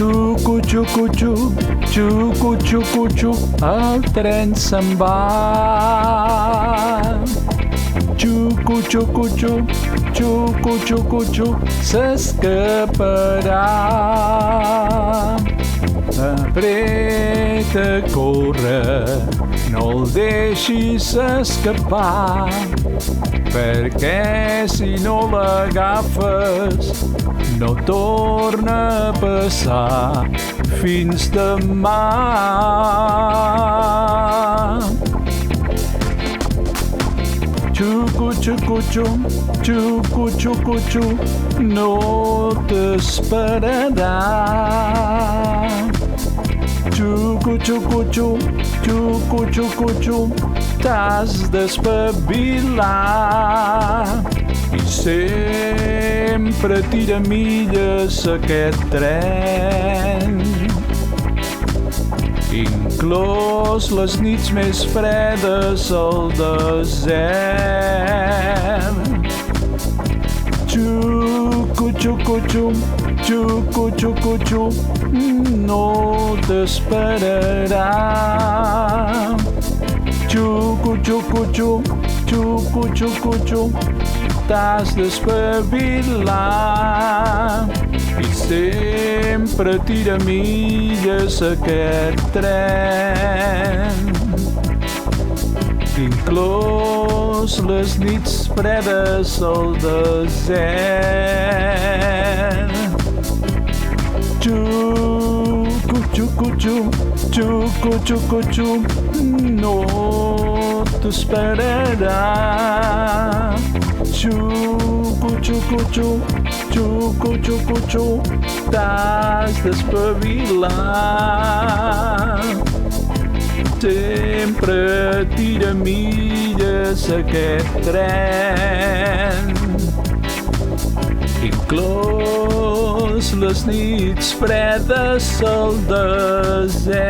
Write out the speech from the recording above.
Chucu, xucu, xuc, xucu, xucu, xuc, el tren se'n va. Xucu, xucu, xuc, xucu, xucu, xuc, s'escaparà. Apreta a córrer, no el deixis escapar, perquè si no l'agafes no torna a passar fins demà. Xucu, xucu, xuc, xucu, xucu, xuc, no t'esperarà. Xucu, xucu, xuc, xucu, xucu, xuc, t'has d'espavilar. I sempre tira milles aquest tren, inclòs les nits més fredes al desert. Xucu, xucu, xuc, xucu, xucu, xuc, no t'esperarà. Xucu, xucu, xuc, xucu, xucu, xuc, t'has d'espavilar. I sempre tira milles aquest tren, inclòs les nits fredes al desert. Xucu, xucu, xuc, xucu, xucu, xuc, no t'esperarà. Xucu, xucu, xuc, xucu, xucu, xuc, t'has d'espavilar. Sempre tira milles aquest tren, inclòs les nits fredes al desert.